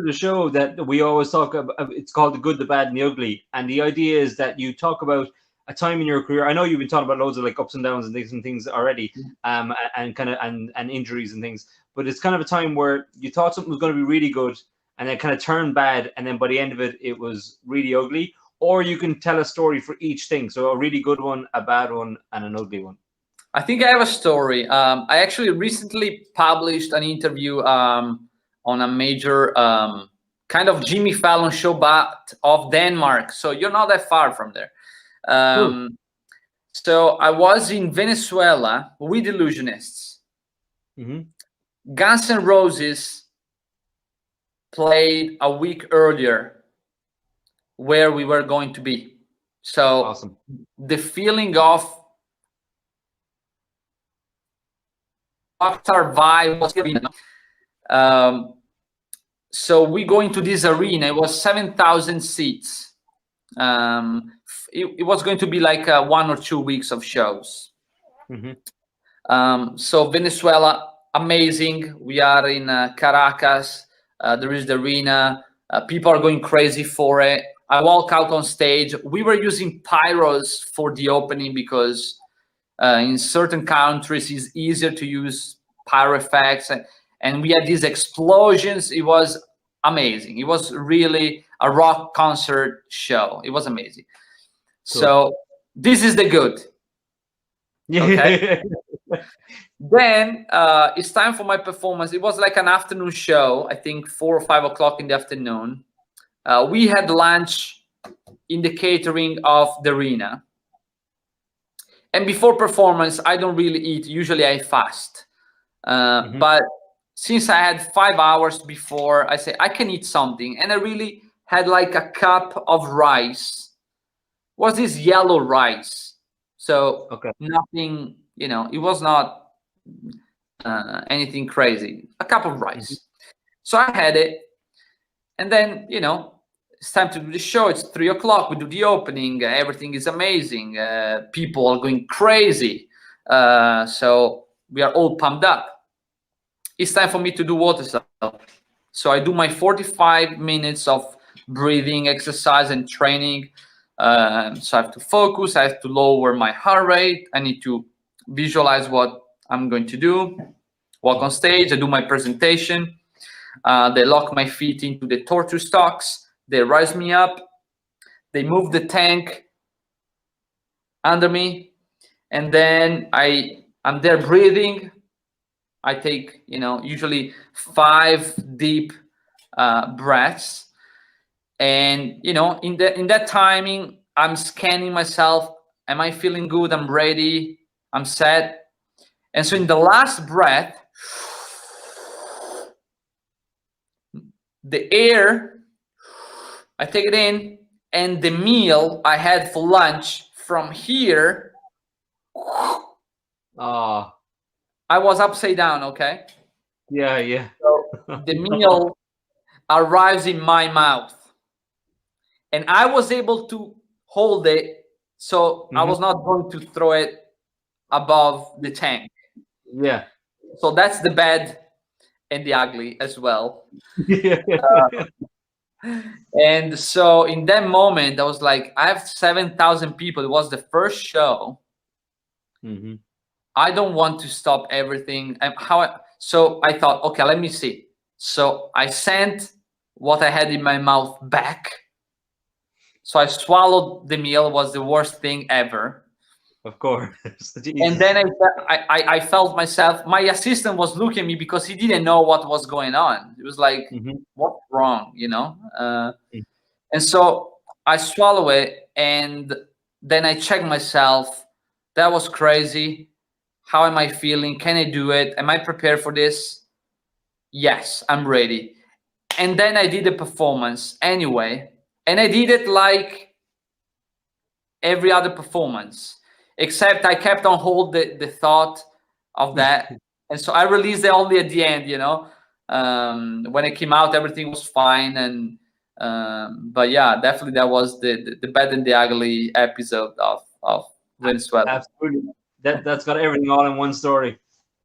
the show that we always talk about. It's called The Good, the Bad, and the Ugly. And the idea is that you talk about a time in your career. I know you've been talking about loads of like ups and downs and things already, and kind of and injuries and things. But it's kind of a time where you thought something was going to be really good, and then kind of turned bad, and then by the end of it, it was really ugly. Or you can tell a story for each thing. So a really good one, a bad one, and an ugly one. I think I have a story. I actually recently published an interview on a major kind of Jimmy Fallon show, but of Denmark. So you're not that far from there. Cool. So I was in Venezuela with Illusionists. Mm-hmm. Guns N' Roses played a week earlier where we were going to be. So awesome. The feeling of our vibe was so we go into this arena. It was 7,000 seats. It was going to be like 1 or 2 weeks of shows. Mm-hmm. So Venezuela, amazing. We are in Caracas. There is the arena. People are going crazy for it. I walk out on stage. We were using pyros for the opening because in certain countries it's easier to use pyro effects. And we had these explosions. It was amazing. It was really a rock concert show. It was amazing. Cool. So this is the good. Okay. Then it's time for my performance. It was like an afternoon show, I think 4 or 5 o'clock in the afternoon. We had lunch in the catering of the arena. And before performance, I don't really eat. Usually I fast. But since I had 5 hours before, I said, I can eat something. And I really had like a cup of rice. It was this yellow rice. So nothing, it was not anything crazy. A cup of rice. So I had it. And then, it's time to do the show. It's 3 o'clock. We do the opening. Everything is amazing. People are going crazy. So we are all pumped up. It's time for me to do water cycle. So I do my 45 minutes of breathing exercise and training. So I have to focus. I have to lower my heart rate. I need to visualize what I'm going to do. Walk on stage. I do my presentation. They lock my feet into the torture stocks. They rise me up. They move the tank under me. And then I'm there breathing. I take, usually 5 deep breaths. And, in that timing, I'm scanning myself. Am I feeling good? I'm ready. I'm set. And so in the last breath, the air, I take it in, and the meal I had for lunch from here, I was upside down, okay? Yeah. So the meal arrives in my mouth. And I was able to hold it, so I was not going to throw it above the tank. Yeah. So that's the bad and the ugly as well. And so in that moment, I was like, I have 7,000 people. It was the first show. I don't want to stop everything. So I thought, okay, let me see. So I sent what I had in my mouth back. So I swallowed the meal. It was the worst thing ever. Of course. And then I felt myself, my assistant was looking at me because he didn't know what was going on. It was like, what's wrong, And so I swallow it, and then I check myself. That was crazy. How am I feeling? Can I do it? Am I prepared for this? Yes, I'm ready. And then I did the performance anyway. And I did it like every other performance, except I kept on hold the thought of that. And so I released it only at the end, when it came out, everything was fine. And but yeah, definitely that was the bad and the ugly episode of Venezuela. Absolutely. That's got everything all in one story.